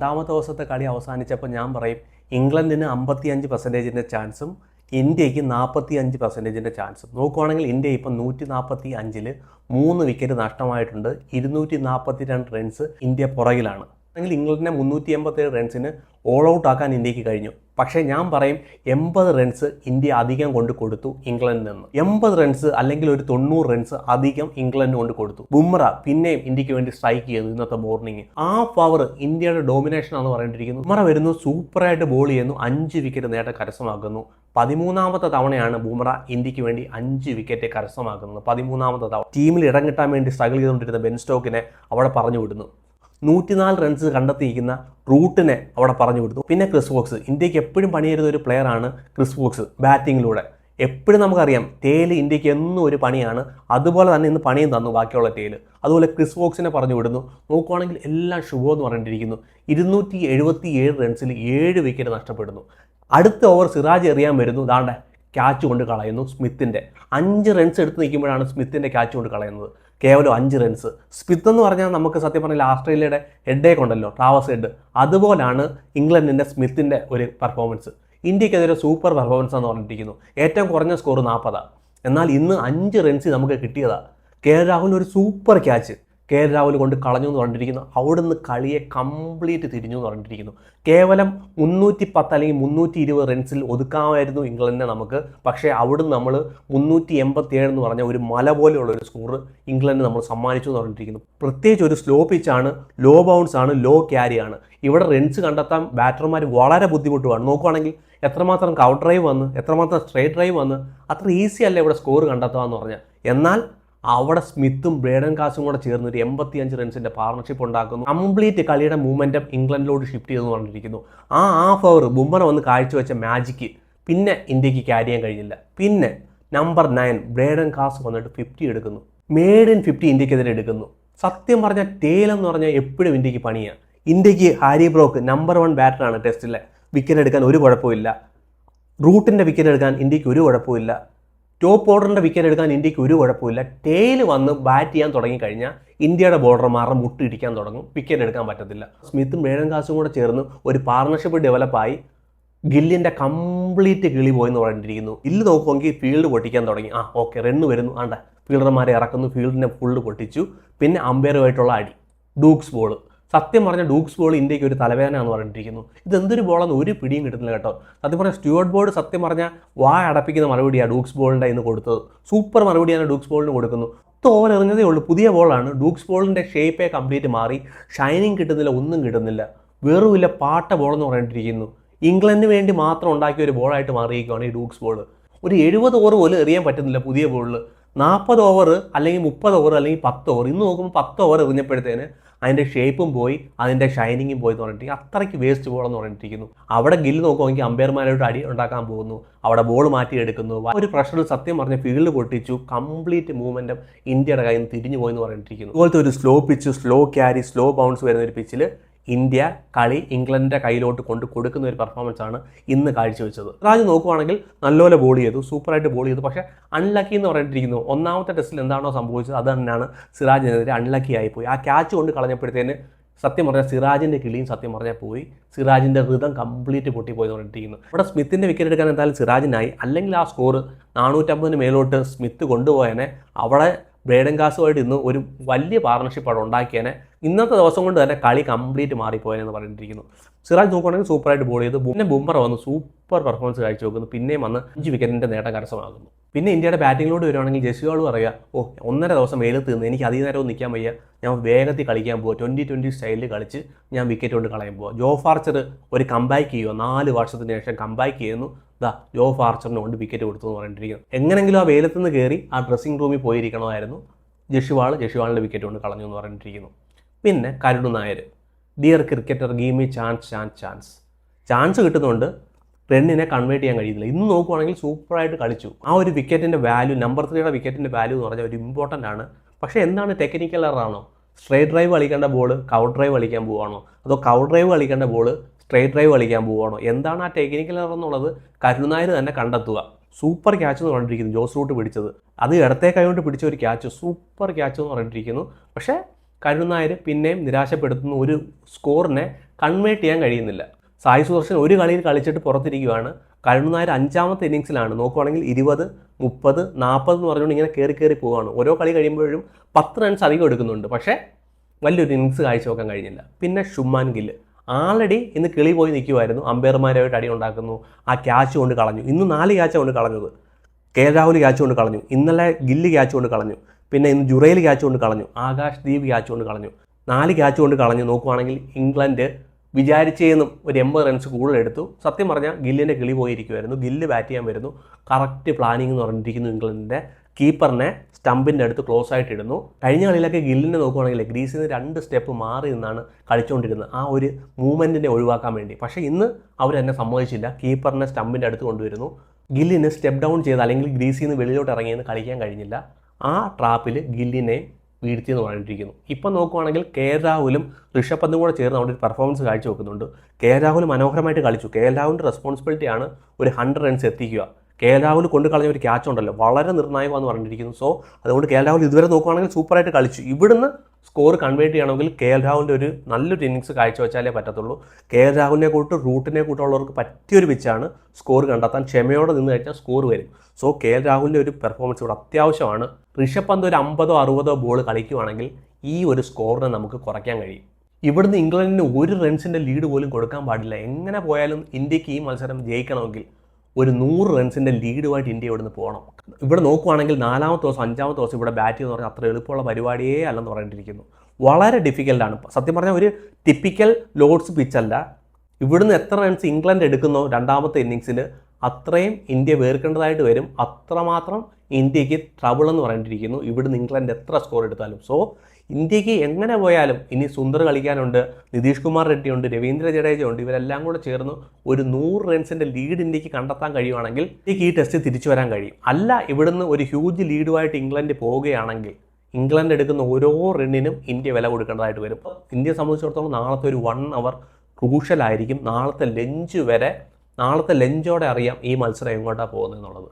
രണ്ടാമത്തെ ദിവസത്തെ കളി അവസാനിച്ചപ്പോൾ ഞാൻ പറയും ഇംഗ്ലണ്ടിന് 55% ചാൻസും ഇന്ത്യക്ക് 45% ചാൻസും. നോക്കുവാണെങ്കിൽ ഇന്ത്യ ഇപ്പം 145-ൽ 3 വിക്കറ്റ് നഷ്ടമായിട്ടുണ്ട്. 242 റൺസ് ഇന്ത്യ പുറകിലാണ്. അല്ലെങ്കിൽ ഇംഗ്ലണ്ടിനെ 387 റൺസിന് ഓൾ ഔട്ട് ആക്കാൻ ഇന്ത്യക്ക് കഴിഞ്ഞു. പക്ഷേ ഞാൻ പറയും 80 റൺസ് ഇന്ത്യ അധികം കൊണ്ട് കൊടുത്തു ഇംഗ്ലണ്ടിൽ നിന്ന്. 80 റൺസ് അല്ലെങ്കിൽ ഒരു 90 റൺസ് അധികം ഇംഗ്ലണ്ട് കൊണ്ട് കൊടുത്തു. ബുംറ പിന്നെയും ഇന്ത്യക്ക് വേണ്ടി സ്ട്രൈക്ക് ചെയ്തു ഇന്നത്തെ മോർണിംഗ്. ആ പവർ ഇന്ത്യയുടെ ഡോമിനേഷൻ ആണെന്ന് പറയേണ്ടിയിരിക്കുന്നു. ബുംറ വരുന്നു, സൂപ്പറായിട്ട് ബോൾ ചെയ്യുന്നു, 5 വിക്കറ്റ് നേട്ടം കരസ്ഥമാക്കുന്നു. 13ാമത്തെ തവണയാണ് ബുംറ ഇന്ത്യക്ക് വേണ്ടി 5 വിക്കറ്റ് കരസ്ഥമാക്കുന്നത്. 13ാമത്തെ തവണ. ടീമിൽ ഇടം കിട്ടാൻ വേണ്ടി സ്ട്രഗിൾ ചെയ്തുകൊണ്ടിരുന്ന ബെൻ സ്റ്റോക്കിനെ അവിടെ പറഞ്ഞു വിടുന്നു. 104 റൺസ് കണ്ടെത്തിയിരിക്കുന്ന റൂട്ടിനെ അവിടെ പറഞ്ഞു വിടുന്നു. പിന്നെ ക്രിസ് വോക്സ്, ഇന്ത്യക്ക് എപ്പോഴും പണിയേരുന്ന ഒരു പ്ലെയറാണ് ക്രിസ് വോക്സ്. ബാറ്റിങ്ങിലൂടെ എപ്പോഴും നമുക്കറിയാം ടേല് ഇന്ത്യക്ക് എന്നും ഒരു പണിയാണ്. അതുപോലെ തന്നെ ഇന്ന് പണിയും തന്നു ബാക്കിയുള്ള ടേല്. അതുപോലെ ക്രിസ് വോക്സിനെ പറഞ്ഞു വിടുന്നു. നോക്കുവാണെങ്കിൽ എല്ലാം ശുഭമെന്ന് പറഞ്ഞിരിക്കുന്നു. 277 റൺസിൽ 7 വിക്കറ്റ് നഷ്ടപ്പെടുന്നു. അടുത്ത ഓവർ സിറാജ് എറിയാൻ വരുന്നു. ദാണ്ടെ ക്യാച്ച് കൊണ്ട് കളയുന്നു സ്മിത്തിൻ്റെ. 5 റൺസ് എടുത്ത് നിൽക്കുമ്പോഴാണ് സ്മിത്തിൻ്റെ ക്യാച്ച് കൊണ്ട് കളയുന്നത്. കേവലം 5 റൺസ്. സ്മിത്ത് എന്ന് പറഞ്ഞാൽ നമുക്ക് സത്യം പറഞ്ഞാൽ ഓസ്ട്രേലിയയുടെ ഹെഡേക്ക് ഉണ്ടല്ലോ, ട്രാവസ് ഹെഡ്, അതുപോലാണ് ഇംഗ്ലണ്ടിൻ്റെ സ്മിത്തിൻ്റെ ഒരു പെർഫോമൻസ്. ഇന്ത്യക്കെതിരെ സൂപ്പർ പെർഫോമൻസ് എന്ന് പറഞ്ഞിരിക്കുന്നു. ഏറ്റവും കുറഞ്ഞ സ്കോർ 40. എന്നാൽ ഇന്ന് 5 റൺസ് നമുക്ക് കിട്ടിയതാണ്. രാഹുൽ ഒരു സൂപ്പർ ക്യാച്ച് രാഹുൽ കൊണ്ട് കളഞ്ഞു എന്ന് പറഞ്ഞിരിക്കുന്നു. അവിടുന്ന് കളിയെ കംപ്ലീറ്റ് തിരിഞ്ഞു എന്ന് പറഞ്ഞിരിക്കുന്നു. കേവലം 310 അല്ലെങ്കിൽ 320 റൺസിൽ ഒതുക്കാമായിരുന്നു ഇംഗ്ലണ്ടിനെ നമുക്ക്. പക്ഷേ അവിടുന്ന് നമ്മൾ 387 എന്ന് പറഞ്ഞ ഒരു മല പോലെയുള്ള ഒരു സ്കോർ ഇംഗ്ലണ്ടിന് നമ്മൾ സമ്മാനിച്ചു എന്ന് പറഞ്ഞിരിക്കുന്നു. പ്രത്യേകിച്ച് ഒരു സ്ലോ പിച്ചാണ്, ലോ ബൗൺസ് ആണ്, ലോ ക്യാരിയാണ്. ഇവിടെ റൺസ് കണ്ടെത്താൻ ബാറ്റർമാർ വളരെ ബുദ്ധിമുട്ടുമാണ്. നോക്കുവാണെങ്കിൽ എത്രമാത്രം കൗണ്ടർ ഡ്രൈവ് വന്ന്, എത്രമാത്രം സ്ട്രേറ്റ് ഡ്രൈവ് വന്ന്, അത്ര ഈസി അല്ല ഇവിടെ സ്കോർ കണ്ടെത്തുക എന്ന് പറഞ്ഞാൽ. എന്നാൽ അവിടെ സ്മിത്തും ബ്രേഡൻ കാസും കൂടെ ചേർന്ന് ഒരു 85 റൺസിൻ്റെ പാർട്ണർഷിപ്പ് ഉണ്ടാക്കുന്നു. കംപ്ലീറ്റ് കളിയുടെ മൂവ്മെൻറ്റം ഇംഗ്ലണ്ടിലോട്ട് ഷിഫ്റ്റ് ചെയ്തെന്ന് പറഞ്ഞിരിക്കുന്നു. ആ ഹാഫ് അവർ ബുംറ വന്ന് കാഴ്ചവെച്ച മാജിക്ക് പിന്നെ ഇന്ത്യക്ക് ക്യാരി ചെയ്യാൻ കഴിഞ്ഞില്ല. പിന്നെ നമ്പർ 9 ബ്രേഡൻ കാസ് വന്നിട്ട് 50 എടുക്കുന്നു. മേഡ് ഇൻ 50 ഇന്ത്യക്കെതിരെ എടുക്കുന്നു. സത്യം പറഞ്ഞാൽ ടേലെന്ന് പറഞ്ഞാൽ എപ്പോഴും ഇന്ത്യക്ക് പണിയാണ്. ഇന്ത്യക്ക് ഹാരി ബ്രോക്ക് നമ്പർ 1 ബാറ്ററാണ് ടെസ്റ്റിലെ. വിക്കറ്റ് എടുക്കാൻ ഒരു കുഴപ്പമില്ല. റൂട്ടിൻ്റെ വിക്കറ്റ് എടുക്കാൻ ഇന്ത്യക്ക് ഒരു കുഴപ്പമില്ല. ടോപ്പ് ഓർഡറിൻ്റെ വിക്കറ്റ് എടുക്കാൻ ഇന്ത്യക്ക് ഒരു കുഴപ്പമില്ല. ടേല് വന്ന് ബാറ്റ് ചെയ്യാൻ തുടങ്ങിക്കഴിഞ്ഞാൽ ഇന്ത്യയുടെ ബോളർമാരുടെ മുട്ടിടിക്കാൻ തുടങ്ങും, വിക്കറ്റ് എടുക്കാൻ പറ്റത്തില്ല. സ്മിത്തും ബ്രേഡൻ കാസും കൂടെ ചേർന്ന് ഒരു പാർട്ണർഷിപ്പ് ഡെവലപ്പായി ഗില്ലിൻ്റെ കംപ്ലീറ്റ് കിളി പോയെന്ന് പറഞ്ഞിരിക്കുന്നു. ഗില്ല് നോക്കുമെങ്കിൽ ഫീൽഡ് പൊട്ടിക്കാൻ തുടങ്ങി. ഓക്കെ റണ്ണ് വരുന്നു, ആണ്ട ഫീൽഡർമാരെ ഇറക്കുന്നു, ഫീൽഡിനെ ഫുള്ള് പൊട്ടിച്ചു. പിന്നെ അമ്പയറുമായിട്ടുള്ള അടി, ഡൂക്സ് ബോൾ. സത്യം പറഞ്ഞാൽ ഡൂക്സ് ബോൾ ഇന്ത്യക്ക് ഒരു തലവേദന എന്ന് പറഞ്ഞിരിക്കുന്നു. ഇതെന്തൊരു ബോളാന്ന് ഒരു പിടിയും കിട്ടുന്നില്ല കേട്ടോ. സത്യം പറഞ്ഞാൽ സ്റ്റുവർട്ട് ബോർഡ് സത്യം പറഞ്ഞാൽ അടപ്പിക്കുന്ന മറുപടിയാണ് ഡൂക്സ് ബോളിൻ്റെ ഇന്ന് കൊടുത്തത്. സൂപ്പർ മറുപടിയാണ് ഡൂക്സ് ബോളിന് കൊടുക്കുന്നു. 10 ഓവർ എറിഞ്ഞതേ ഉള്ളൂ. പുതിയ ബോളാണ്. ഡൂക്സ് ബോളിൻ്റെ ഷേപ്പേ കംപ്ലീറ്റ് മാറി. ഷൈനിങ് കിട്ടുന്നില്ല, ഒന്നും കിട്ടുന്നില്ല. വെറുമില്ല പാട്ട ബോളെന്ന് പറഞ്ഞിരിക്കുന്നു. ഇംഗ്ലണ്ടിന് വേണ്ടി മാത്രം ഉണ്ടാക്കിയ ഒരു ബോളായിട്ട് മാറിയിരിക്കുകയാണ് ഈ ഡൂക്സ് ബോൾ. ഒരു 70 ഓവർ പോലും എറിയാൻ പറ്റുന്നില്ല പുതിയ ബോളിൽ. 40 ഓവർ അല്ലെങ്കിൽ 30 ഓവർ അല്ലെങ്കിൽ 10 ഓവർ. ഇന്ന് നോക്കുമ്പോൾ 10 ഓവർ എറിഞ്ഞപ്പോഴത്തേന് അതിൻ്റെ ഷേപ്പും പോയി, അതിൻ്റെ ഷൈനിങ്ങും പോയി എന്ന് പറഞ്ഞിട്ട് അത്രയ്ക്ക് വേസ്റ്റ് ബോളെന്ന് പറഞ്ഞിരിക്കുന്നു. അവിടെ ഗില്ല് നോക്കുമെങ്കിൽ അമ്പയർമാരോട്ട് അടി ഉണ്ടാക്കാൻ പോകുന്നു, അവിടെ ബോൾ മാറ്റിയെടുക്കുന്നു. ഒരു പ്രഷറിൽ സത്യം പറഞ്ഞ ഫീൽഡ് പൊട്ടിച്ചു. കംപ്ലീറ്റ് മൂവ്മെൻറ്റും ഇന്ത്യയുടെ കയ്യിൽ നിന്ന് തിരിഞ്ഞു പോയി എന്ന് പറഞ്ഞിരിക്കുന്നു. അതുപോലത്തെ ഒരു slow pitch, slow carry, slow bounce വരുന്ന ഒരു പിച്ചിൽ ഇന്ത്യ കളി ഇംഗ്ലണ്ടിൻ്റെ കയ്യിലോട്ട് കൊണ്ട് കൊടുക്കുന്ന ഒരു പെർഫോമൻസ് ആണ് ഇന്ന് കാഴ്ചവെച്ചത്. സിറാജ് നോക്കുവാണെങ്കിൽ നല്ലപോലെ ബോൾ ചെയ്തു, സൂപ്പറായിട്ട് ബോൾ ചെയ്തു. പക്ഷേ അൺലക്കി എന്ന് പറഞ്ഞിട്ടിരിക്കുന്നു. ഒന്നാമത്തെ ടെസ്റ്റിൽ എന്താണോ സംഭവിച്ചത് അത് തന്നെയാണ് സിറാജിനെതിരെ അൺലക്കി ആയിപ്പോയി. ആ ക്യാച്ച് കൊണ്ട് കളഞ്ഞപ്പോഴത്തേന് സത്യം പറഞ്ഞാൽ സിറാജിൻ്റെ കിളിയും സത്യം പറഞ്ഞാൽ പോയി. സിറാജിൻ്റെ ഹൃദം കംപ്ലീറ്റ് പൊട്ടിപ്പോയി എന്ന് പറഞ്ഞിരിക്കുന്നു. ഇവിടെ സ്മിത്തിൻ്റെ വിക്കറ്റ് എടുക്കാൻ എന്തായാലും സിറാജിനായി. അല്ലെങ്കിൽ ആ സ്കോർ 450 മേലോട്ട് സ്മിത്ത് കൊണ്ടുപോയനെ. അവിടെ ബ്രേഡൻ കാസുമായിട്ട് ഇന്ന് ഒരു വലിയ പാർട്ണർഷിപ്പ് അവിടെ ഉണ്ടാക്കിയതിനെ. ഇന്നത്തെ ദിവസം കൊണ്ട് തന്നെ കളി കംപ്ലീറ്റ് മാറിപ്പോയെന്ന് പറഞ്ഞിരിക്കുന്നു. സിറാജ് നോക്കുകയാണെങ്കിൽ സൂപ്പറായിട്ട് ബോൾ ചെയ്തു. പിന്നെ ബുംറ വന്ന് സൂപ്പർ പെർഫോമൻസ് കാഴ്ചവെക്കുന്നു. പിന്നെയും വന്ന് 5 വിക്കറ്റിൻ്റെ നേട്ടം കരസ്ഥമാകുന്നു. പിന്നെ ഇന്ത്യയുടെ ബാറ്റിങ്ങിലോട്ട് വരുവാണെങ്കിൽ ജസ്വാൾ പറയുക, 1.5 ദിവസം വെയിലത്ത് നിന്ന് എനിക്ക് അധികം നേരവും നിൽക്കാൻ വയ്യ, ഞാൻ വേഗത്തിൽ കളിക്കാൻ പോവുക, 2020 സ്റ്റൈലിൽ കളിച്ച് ഞാൻ വിക്കറ്റ് കൊണ്ട് കളയാൻ പോവുക. ജോഫ് ആർച്ചർ ഒരു കംബാക്ക് ചെയ്യുക, 4 വർഷത്തിന് ശേഷം കംബാക്ക് ചെയ്യുന്നു. ജോഫ് ആർച്ചറിന് കൊണ്ട് വിക്കറ്റ് കൊടുത്തു എന്ന് പറഞ്ഞിരിക്കുന്നു. എങ്ങനെങ്കിലും ആ വെയിലത്ത് നിന്ന് കയറി ആ ഡ്രസ്സിംഗ് റൂമിൽ പോയിരിക്കണമായിരുന്നു. ജസ്വാളിൻ്റെ വിക്കറ്റ് കൊണ്ട് കളഞ്ഞു എന്ന് പറഞ്ഞിരിക്കുന്നു. പിന്നെ Karun Nair, dear cricketer give me chance കിട്ടുന്നുണ്ട്, റണ്ണിനെ കൺവേർട്ട് ചെയ്യാൻ കഴിയുന്നില്ല. ഇന്ന് നോക്കുവാണെങ്കിൽ സൂപ്പറായിട്ട് കളിച്ചു. ആ ഒരു വിക്കറ്റിൻ്റെ വാല്യൂ, നമ്പർ 3യുടെ വിക്കറ്റിൻ്റെ വാല്യൂ എന്ന് പറഞ്ഞാൽ ഒരു ഇമ്പോർട്ടൻ്റ് ആണ്. പക്ഷേ എന്താണ്, ടെക്നിക്കൽ എററാണോ? സ്ട്രേറ്റ് ഡ്രൈവ് കളിക്കേണ്ട ബോൾ കവർ ഡ്രൈവ് കളിക്കാൻ പോവുകയാണോ? അതോ കവർ ഡ്രൈവ് കളിക്കേണ്ട ബോൾ സ്ട്രേറ്റ് ഡ്രൈവ് കളിക്കാൻ പോവുകയാണോ? എന്താണ് ആ ടെക്നിക്കൽ എറർ എന്നുള്ളത് കരുണു നായർ തന്നെ കണ്ടെത്തുക. സൂപ്പർ ക്യാച്ച് എന്ന് പറഞ്ഞിരിക്കുന്നു ജോസ് റൂട്ട് പിടിച്ചത്. അത് ഇടത്തെ കൈ കൊണ്ട് പിടിച്ച ഒരു ക്യാച്ച്, സൂപ്പർ ക്യാച്ച് എന്ന് പറഞ്ഞിരിക്കുന്നു. പക്ഷേ കരുൺ നായർ പിന്നെയും നിരാശപ്പെടുത്തുന്ന ഒരു സ്കോറിനെ കൺവേർട്ട് ചെയ്യാൻ കഴിയുന്നില്ല. സായി സുദർശൻ ഒരു കളിയിൽ കളിച്ചിട്ട് പുറത്തിരിക്കുകയാണ്. കരുൺ നായർ 5ാമത്തെ ഇന്നിങ്സിലാണ്. നോക്കുവാണെങ്കിൽ 20, 30, 40 എന്ന് പറഞ്ഞുകൊണ്ട് ഇങ്ങനെ കയറി പോവുകയാണ്. ഓരോ കളി കഴിയുമ്പോഴും 10 റൺസ് അധികം എടുക്കുന്നുണ്ട്. പക്ഷേ വലിയൊരു ഇന്നിങ്സ് കാഴ്ചവെക്കാൻ കഴിഞ്ഞില്ല. പിന്നെ ശുഭ്മാൻ ഗിൽ ആൾറെഡി ഇന്ന് കിളി പോയി നിൽക്കുമായിരുന്നു. അമ്പയർമാരുമായിട്ട് അടി ഉണ്ടാക്കുന്നു. ആ ക്യാച്ച് കൊണ്ട് കളഞ്ഞു. ഇന്ന് 4 ക്യാച്ച് കൊണ്ട് കളഞ്ഞത്. രാഹുൽ ക്യാച്ച് കൊണ്ട് കളഞ്ഞു. ഇന്നലെ ഗില്ല് ക്യാച്ച് കൊണ്ട് കളഞ്ഞു. പിന്നെ ഇന്ന് ജുറൈൽ ക്യാച്ച് കൊണ്ട് കളഞ്ഞു. ആകാശ് ദീപ് ക്യാച്ച് കൊണ്ട് കളഞ്ഞു. 4 ക്യാച്ച് കൊണ്ട് കളഞ്ഞു. നോക്കുവാണെങ്കിൽ ഇംഗ്ലണ്ട് വിചാരിച്ചേന്നും ഒരു 80 റൺസ് കൂടുതലെടുത്തു. സത്യം പറഞ്ഞാൽ ഗില്ലിൻ്റെ കിളി പോയിരിക്കുമായിരുന്നു. ഗില്ല് ബാറ്റ് ചെയ്യാൻ വരുന്നു. കറക്റ്റ് പ്ലാനിങ് എന്ന് പറഞ്ഞിരിക്കുന്നു. ഇംഗ്ലണ്ടിൻ്റെ കീപ്പറിനെ സ്റ്റമ്പിൻ്റെ അടുത്ത് ക്ലോസ് ആയിട്ട് ഇടുന്നു. കഴിഞ്ഞ കളിയിലൊക്കെ ഗില്ലിനെ നോക്കുവാണെങ്കിൽ ഗ്രീസിൽ നിന്ന് 2 സ്റ്റെപ്പ് മാറി നിന്നാണ് കളിച്ചുകൊണ്ടിരുന്നത്, ആ ഒരു മൂവ്മെൻറ്റിനെ ഒഴിവാക്കാൻ വേണ്ടി. പക്ഷേ ഇന്ന് അവരെന്നെ സമ്മതിച്ചില്ല. കീപ്പറിനെ സ്റ്റമ്പിൻ്റെ അടുത്ത് കൊണ്ടുവരുന്നു. ഗില്ലിന് സ്റ്റെപ്പ് ഡൗൺ ചെയ്ത് അല്ലെങ്കിൽ ഗ്രീസിൽ നിന്ന് വെളിയിലോട്ട് ഇറങ്ങിയെന്ന് കളിക്കാൻ കഴിഞ്ഞില്ല. ആ ട്രാപ്പിൽ ഗില്ലിനെ വീഴ്ത്തി എന്ന് പറഞ്ഞിരിക്കുന്നു. ഇപ്പം നോക്കുവാണെങ്കിൽ രാഹുലും ഋഷഭ് പന്തും കൂടെ ചേർന്ന് അവിടെ ഒരു പെർഫോമൻസ് കാഴ്ചവെക്കുന്നുണ്ട്. രാഹുൽ മനോഹരമായിട്ട് കളിച്ചു. രാഹുലിൻ്റെ റെസ്പോൺസിബിലിറ്റിയാണ് ഒരു 100 റൺസ് എത്തിക്കുക. രാഹുൽ കൊണ്ട് കളഞ്ഞ ഒരു ക്യാച്ച് ഉണ്ടല്ലോ, വളരെ നിർണായകമെന്ന് പറഞ്ഞിരിക്കുന്നു. സോ അതുകൊണ്ട് രാഹുൽ ഇതുവരെ നോക്കുവാണെങ്കിൽ സൂപ്പറായിട്ട് കളിച്ചു. ഇവിടുന്ന് സ്കോർ കൺവേർട്ട് ചെയ്യണമെങ്കിൽ രാഹുലിൻ്റെ ഒരു നല്ലൊരു ഇന്നിങ്സ് കാഴ്ചവെച്ചാലേ പറ്റത്തുള്ളൂ. രാഹുലിനെ കൂട്ട് റൂട്ടിനെ കൂട്ടുള്ളവർക്ക് പറ്റിയൊരു പിച്ചാണ്. സ്കോർ കണ്ടെത്താൻ ക്ഷമയോടെ നിന്ന് കഴിഞ്ഞാൽ സ്കോർ വരും. സോ രാഹുലിൻ്റെ ഒരു പെർഫോമൻസ് ഇവിടെ അത്യാവശ്യമാണ്. ഋഷഭ് പന്ത് ഒരു 50ഓ 60ഓ ബോൾ കളിക്കുവാണെങ്കിൽ ഈ ഒരു സ്കോറിനെ നമുക്ക് കുറയ്ക്കാൻ കഴിയും. ഇവിടുന്ന് ഇംഗ്ലണ്ടിന് 1 റൺസിൻ്റെ ലീഡ് പോലും കൊടുക്കാൻ പാടില്ല. എങ്ങനെ പോയാലും ഇന്ത്യക്ക് ഈ മത്സരം ജയിക്കണമെങ്കിൽ ഒരു 100 റൺസിൻ്റെ ലീഡുമായിട്ട് ഇന്ത്യ ഇവിടുന്ന് പോകണം. ഇവിടെ നോക്കുവാണെങ്കിൽ 4ാമത്തെ ദിവസം 5ാമത്തെ ദിവസം ഇവിടെ ബാറ്റ് ചെയ്യുന്ന പറഞ്ഞാൽ അത്ര എളുപ്പമുള്ള പരിപാടിയേ അല്ലെന്ന് പറഞ്ഞിരിക്കുന്നു. വളരെ ഡിഫിക്കൽട്ടാണ്. സത്യം പറഞ്ഞാൽ ഒരു ടിപ്പിക്കൽ ലോഡ്സ് പിച്ചല്ല. ഇവിടുന്ന് എത്ര റൺസ് ഇംഗ്ലണ്ട് എടുക്കുന്നോ 2ാമത്തെ ഇന്നിങ്സിൽ അത്രയും ഇന്ത്യ വേർക്കേണ്ടതായിട്ട് വരും. അത്രമാത്രം ഇന്ത്യക്ക് ട്രബിൾ എന്ന് പറഞ്ഞിരിക്കുന്നു ഇവിടുന്ന് ഇംഗ്ലണ്ട് എത്ര സ്കോർ എടുത്താലും. സോ ഇന്ത്യക്ക് എങ്ങനെ പോയാലും ഇനി സുന്ദർ കളിക്കാനുണ്ട്, നിതീഷ് കുമാർ റെഡ്ഡി ഉണ്ട്, രവീന്ദ്ര ജഡേജ ഉണ്ട്. ഇവരെല്ലാം കൂടെ ചേർന്ന് ഒരു 100 റൺസിൻ്റെ ലീഡ് ഇന്ത്യക്ക് കണ്ടെത്താൻ കഴിയുവാണെങ്കിൽ ഇന്ത്യക്ക് ഈ ടെസ്റ്റ് തിരിച്ചു വരാൻ കഴിയും. അല്ല ഇവിടുന്ന് ഒരു ഹ്യൂജ് ലീഡുമായിട്ട് ഇംഗ്ലണ്ട് പോവുകയാണെങ്കിൽ ഇംഗ്ലണ്ട് എടുക്കുന്ന ഓരോ റണ്ണിനും ഇന്ത്യ വില കൊടുക്കേണ്ടതായിട്ട് വരും. ഇന്ത്യയെ സംബന്ധിച്ചിടത്തോളം നാളത്തെ ഒരു 1 അവർ ക്രൂഷ്യലായിരിക്കും. നാളത്തെ ലഞ്ചോടെ അറിയാം ഈ മത്സരം എങ്ങോട്ടാണ് പോകുന്നത് എന്നുള്ളത്.